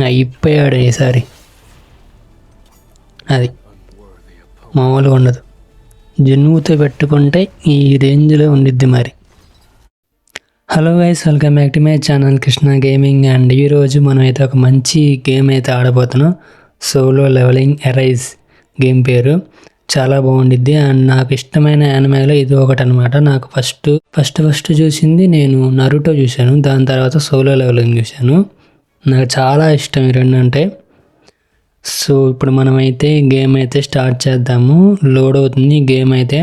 అయిపోయాడు ఈసారి. అది మామూలుగా ఉండదు. జనువుతో పెట్టుకుంటే ఈ రేంజ్లో ఉండిద్ది మరి. Hello guys, welcome back to my channel Krishna gaming. And ఈరోజు మనం అయితే ఒక మంచి గేమ్ అయితే ఆడబోతున్నాం. సోలో లెవెలింగ్ ఎరైజ్ గేమ్ పేరు. చాలా బాగుండిద్ది. అండ్ నాకు ఇష్టమైన యానిమేలో ఇది ఒకటి అనమాట. నాకు ఫస్ట్ చూసింది నేను నరుటో చూశాను. దాని తర్వాత సోలో లెవెలింగ్ చూశాను. నాకు చాలా ఇష్టం ఈ రెండు అంటే. సో ఇప్పుడు మనమైతే గేమ్ అయితే స్టార్ట్ చేద్దాము. లోడ్ అవుతుంది గేమ్ అయితే.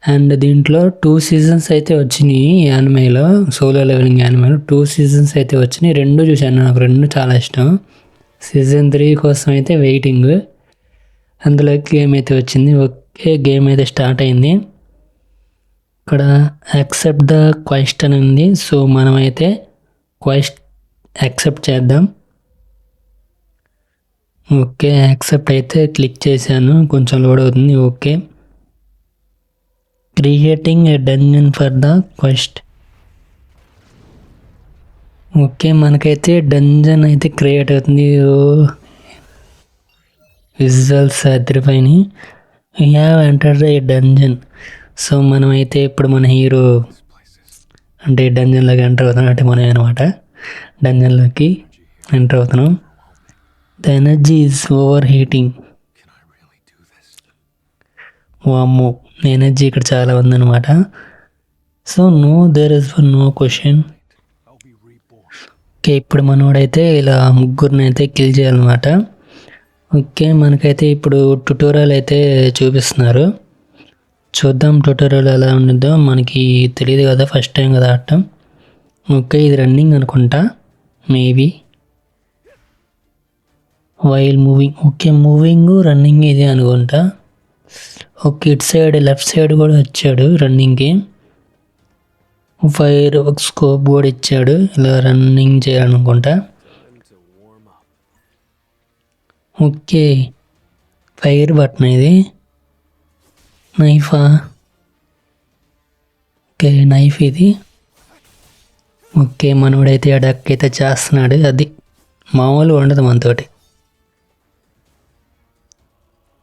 అండ్ దీంట్లో 2 సీజన్స్ అయితే వచ్చినాయి యానిమేలో. సోలో లెవెలింగ్ యానిమేలో 2 సీజన్స్ అయితే వచ్చినాయి. రెండు చూశాను, నాకు రెండు చాలా ఇష్టం. సీజన్ 3 కోసం అయితే వెయిటింగ్. అందులో గేమ్ అయితే వచ్చింది. ఓకే, గేమ్ అయితే స్టార్ట్ అయింది. ఇక్కడ యాక్సెప్ట్ ద క్వెస్ట్ అని ఉంది. సో మనమైతే క్వెస్ట్ యాక్సెప్ట్ చేద్దాం. ఓకే, యాక్సెప్ట్ అయితే క్లిక్ చేశాను. కొంచెం లోడ్ అవుతుంది. Okay, creating a dungeon for the quest. Okay, మనకైతే డంజన్ అయితే క్రియేట్ అవుతుంది. విజువల్స్ అదిరిపోయినాయి. We have entered a dungeon. So మనమైతే ఇప్పుడు మన హీరో అంటే డంజన్లోకి ఎంటర్ అవుతున్నాం. అంటే మనమే అనమాట డంజన్లోకి ఎంటర్ అవుతున్నాం. The energy is overheating. వామ్మో, ఎనర్జీ ఇక్కడ చాలా ఉందన్నమాట. So no, there is no question. Okay, ఇప్పుడు మనోడైతే ఇలా ముగ్గురిని అయితే కిల్ చేయాలన్నమాట. ఓకే, మనకైతే ఇప్పుడు ట్యుటోరియల్ అయితే చూపిస్తున్నారు. చూద్దాం ట్యుటోరియల్ ఎలా ఉండిద్దో. మనకి తెలియదు కదా, ఫస్ట్ టైం కదా ఆడటం. ఓకే, ఇది రన్నింగ్ అనుకుంటా maybe. While moving. Okay, moving running ఇదే అనుకుంటా. ఓకే, ఇటు సైడ్ లెఫ్ట్ సైడ్ కూడా వచ్చాడు రన్నింగ్కి. ఫైర్ ఒక స్కోప్ కూడా ఇచ్చాడు ఇలా రన్నింగ్ చేయాలనుకుంటా. ఓకే, ఫైర్ బటన్ ఇది. నైఫా? ఓకే, నైఫ్ ఇది. ఓకే, మనోడైతే అడక్ అయితే చేస్తున్నాడు. అది మామూలుగా ఉండదు మనతోటి.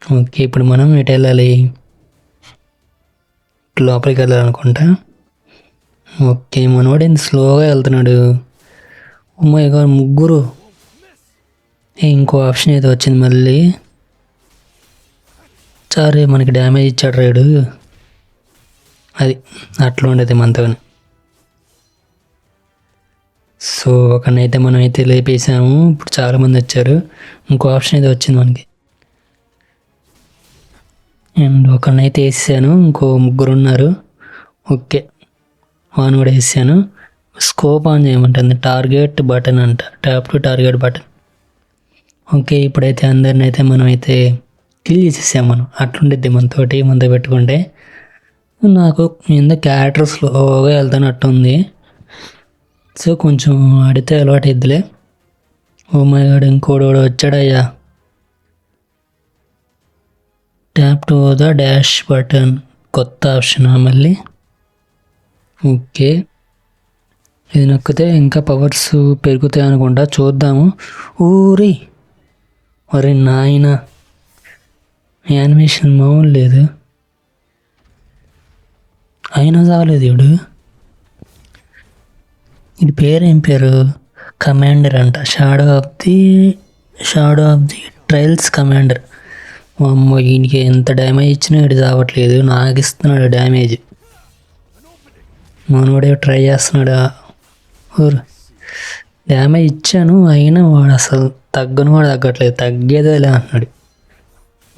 ఓకే, ఇప్పుడు మనం ఎటు వెళ్ళాలి? లోపలికి వెళ్ళాలనుకుంటా. ఓకే, మనోడేంది స్లోగా వెళ్తున్నాడు. మై గాడ్, ముగ్గురు. ఇంకో ఆప్షన్ అయితే వచ్చింది మళ్ళీ. సరే, మనకి డ్యామేజ్ ఇచ్చాడు రైడు. అది అట్లా ఉండేది మనతో. సో ఒకనైతే మనం అయితే లేపేసాము. ఇప్పుడు చాలామంది వచ్చారు. ఇంకో ఆప్షన్ అయితే వచ్చింది మనకి. అండ్ ఒకరినైతే వేసాను. ఇంకో ముగ్గురు ఉన్నారు. ఓకే, ఆన్ కూడా వేసాను. స్కోప్ ఆన్ చేయమంటుంది. టార్గెట్ బటన్ అంట. Tap to target button. Okay, ఇప్పుడైతే అందరిని అయితే మనం అయితే కిల్ చేసేసాము. మనం అట్లుండిద్ది మనతో పెట్టుకుంటే. నాకు మీద క్యారెక్టర్ స్లోగా వెళ్తానట్టుంది. సో కొంచెం ఆడితే అలవాటు ఇద్దిలే. ఓ మై గాడ్, ఇంకోడు వచ్చాడయ్యా. Tap to the dash button. కొత్త ఆప్షన్ మళ్ళీ. ఓకే, ఇది నొక్కితే ఇంకా పవర్స్ పెరుగుతాయి అనుకుంటా. చూద్దాము. ఊరి ఒరే నాయన, యానిమేషన్ మామూలు లేదు. అయినా చాలేదు వీడు. ఇది పేరు ఏం పేరు? కమాండర్ అంట. Shadow of the trials commander. అమ్మో, ఈయనకి ఎంత డ్యామేజ్ ఇచ్చినా వీడు చావట్లేదు. నాకు ఇస్తున్నాడు డ్యామేజ్. మనోడే ట్రై చేస్తున్నాడు. డ్యామేజ్ ఇచ్చాను, అయినా వాడు అసలు తగ్గను కూడా తగ్గట్లేదు. తగ్గేదేలే అంటున్నాడు.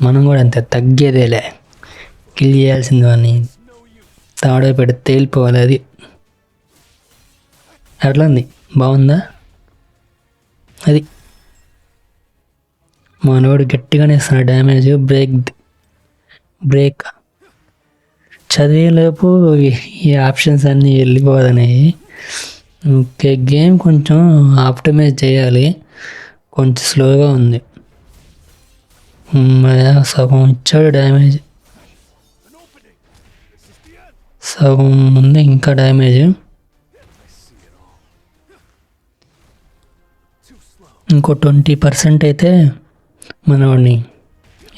మనం కూడా అంతే, తగ్గేదేలే. కిల్ చేయాల్సింది వాడిని. తాడో పెడితే తేలిపోవాలి. అది అట్లా ఉంది. బాగుందా? అది మనోడు గట్టిగానే ఇస్తున్నాడు డ్యామేజ్. బ్రేక్ చదివేలోపు ఈ ఆప్షన్స్ అన్నీ వెళ్ళిపోతున్నాయి. ఓకే, గేమ్ కొంచెం ఆప్టిమైజ్ చేయాలి. కొంచెం స్లోగా ఉంది. సగం ఇచ్చాడు డ్యామేజ్. సగం ఉంది ఇంకా డ్యామేజ్. ఇంకో 20% అయితే మనవాడిని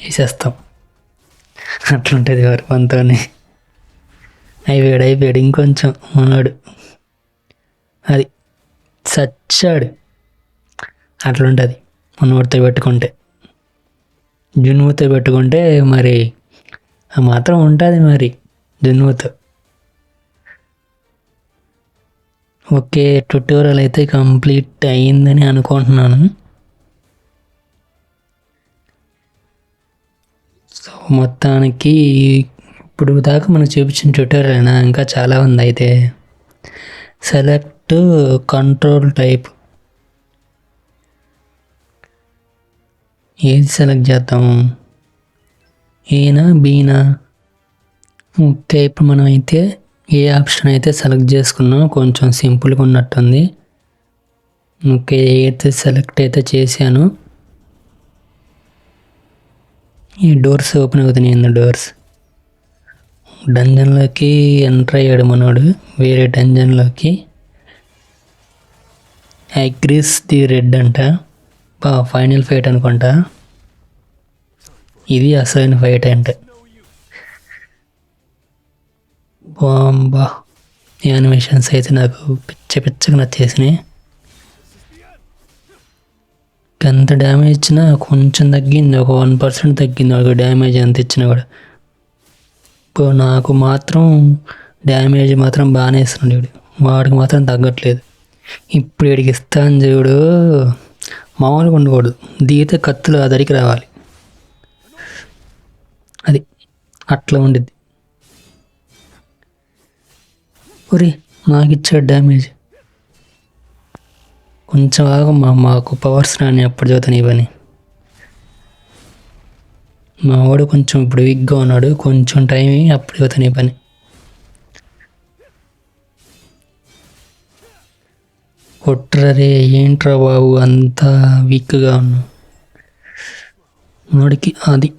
వేసేస్తాం. అట్లుంటుంది వారు మనతో. అయిపోయాడు ఇంకొంచెం మనవాడు, అది చచ్చాడు. అట్లుంటుంది మనవాడితో పెట్టుకుంటే. జున్నుతో పెట్టుకుంటే మరి ఆ మాత్రం ఉంటుంది మరి జున్నుతో. ఓకే, ట్యుటోరియల్ అయితే కంప్లీట్ అయ్యిందని అనుకుంటున్నాను. సో మొత్తానికి ఇప్పుడు దాకా మనం చూపించిన ట్యుటోరియల్ అయినా ఇంకా చాలా ఉంది. అయితే సెలెక్ట్ కంట్రోల్ టైప్, ఏది సెలెక్ట్ చేద్దాం? ఏనా బీనా? ఓకే, ఇప్పుడు మనం అయితే ఏ ఆప్షన్ అయితే సెలెక్ట్ చేసుకున్నాం, కొంచెం సింపుల్గా ఉన్నట్టుంది. ఓకే, అయితే సెలెక్ట్ అయితే చేశాను. ఈ డోర్స్ ఓపెన్ అవుతున్నాయి. డోర్స్ డంజన్లోకి ఎంటర్ అయ్యాడు మనోడు, వేరే డంజన్లోకి. అగ్రీస్ ది రెడ్ అంట. ఫైనల్ ఫైట్ అనుకుంటా, ఇది అసలైన ఫైట్ అంటే. బాంబా, యానిమేషన్స్ అయితే నాకు పిచ్చగా నచ్చేసినాయి. ఎంత డ్యామేజ్ ఇచ్చినా కొంచెం తగ్గింది, ఒక 1% తగ్గింది ఒక డ్యామేజ్ ఎంత ఇచ్చినా కూడా. ఇప్పుడు నాకు మాత్రం డ్యామేజ్ మాత్రం బాగానే ఇస్తున్నాడు వీడు, వాడికి మాత్రం తగ్గట్లేదు. ఇప్పుడు వీడికి ఇస్తాను చూడు, మామూలుగా ఉండకూడదు, దిగితే కత్తులు అదరికి రావాలి. అది అట్లా ఉండిద్ది. ఒరే నాకు ఇచ్చాడు డ్యామేజ్. కొంచెం మాకు పవర్స్ రాని అప్పుడు చదువుతాను ఈ పని. మా వాడు కొంచెం ఇప్పుడు వీక్గా ఉన్నాడు, కొంచెం టైం అప్పుడు చదువుతాను ఈ పని. కొట్రరే, ఏంట్రా బాబు అంత వీక్గా ఉన్నావు. మనోడికి అది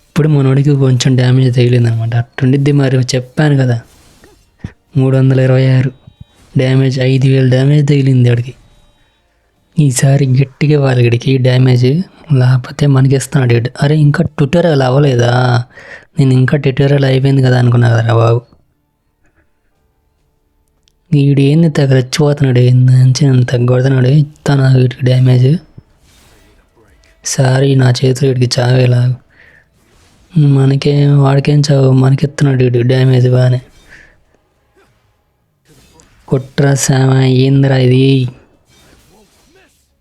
ఇప్పుడు మనోడికి కొంచెం డ్యామేజ్ తగిలింది అనమాట. అట్టుండిద్ది మరి, చెప్పాను కదా 326 డ్యామేజ్, 5000 డ్యామేజ్ తగిలింది వాడికి. ఈసారి గట్టిగా వాళ్ళకి డ్యామేజ్, లేకపోతే మనకి ఇస్తున్నాడు వీడు. అరే ఇంకా ట్యుటోరియల్ అవ్వలేదా? నేను ఇంకా ట్యుటోరియల్ అయిపోయింది కదా అనుకున్నా కదరా బాబు. వీడు ఏంది తెగ రెచ్చిపోతున్నాడు, ఏంది తగ్గొడుతున్నాడు. ఇస్తాను వీటికి డ్యామేజ్. సారీ, నా చేతిలో వీడికి చావేలా. వాడికేం చావు, మనకి ఇస్తున్నాడు వీడు డ్యామేజ్ బాగానే. కుట్ర సామ, ఏందిరా ఇది?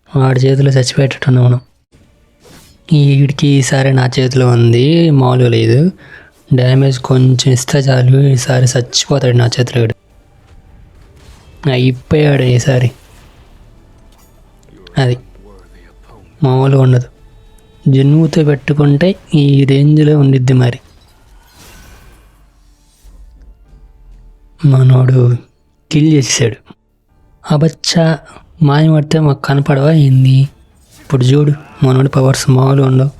వాడి చేతిలో చచ్చిపెట్టున్నాం మనం. వీడికి ఈసారి నా చేతిలో ఉంది, మామూలుగా లేదు. డ్యామేజ్ కొంచెం ఇస్తే చాలు, ఈసారి చచ్చిపోతాడు నా చేతిలో వీడు. అయిపోయాడు ఈసారి. అది మామూలుగా ఉండదు. జున్నుతో పెట్టుకుంటే ఈ రేంజ్లో ఉండిద్ది మరి. మనోడు కిల్ చేసేసాడు. అబచ్చా, మాయం పడితే మాకు కనపడవా ఏంది? ఇప్పుడు చూడు, మనోడి పవర్స్ మామూలుగా ఉండవు.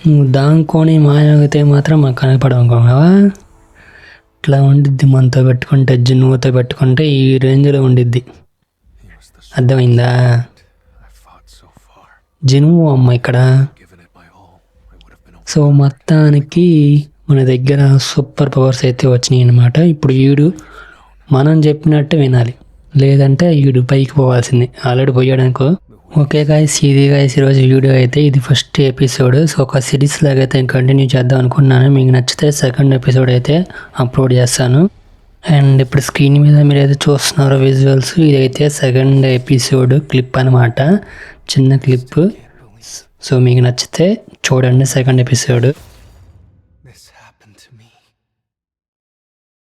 నువ్వు దాంకొని మాయమైతే మాత్రం మాకు కనపడవా? ఇట్లా ఉండిద్ది మనతో పెట్టుకుంటే, జున్నుతో పెట్టుకుంటే ఈ రేంజ్లో ఉండిద్ది. అర్థమైందా? జనుము అమ్మ ఇక్కడ. సో మొత్తానికి మన దగ్గర సూపర్ పవర్స్ అయితే వచ్చినాయి అన్నమాట. ఇప్పుడు వీడు మనం చెప్పినట్టు వినాలి, లేదంటే వీడు పైకి పోవాల్సిందే. ఆల్రెడీ పోయాడు అనుకో. ఓకే గాయ్స్, ఇది గాయ్స్ ఈరోజు వీడియో అయితే. ఇది ఫస్ట్ ఎపిసోడ్. సో ఒక సిరీస్ లాగా అయితే కంటిన్యూ చేద్దాం అనుకున్నాను. మీకు నచ్చితే సెకండ్ ఎపిసోడ్ అయితే అప్లోడ్ చేస్తాను. అండ్ ఇప్పుడు స్క్రీన్ మీద మీరు అయితే చూస్తున్నారు విజువల్స్, ఇదైతే సెకండ్ ఎపిసోడ్ క్లిప్ అనమాట, చిన్న క్లిప్. సో మీకు నచ్చితే చూడండి సెకండ్ ఎపిసోడ్.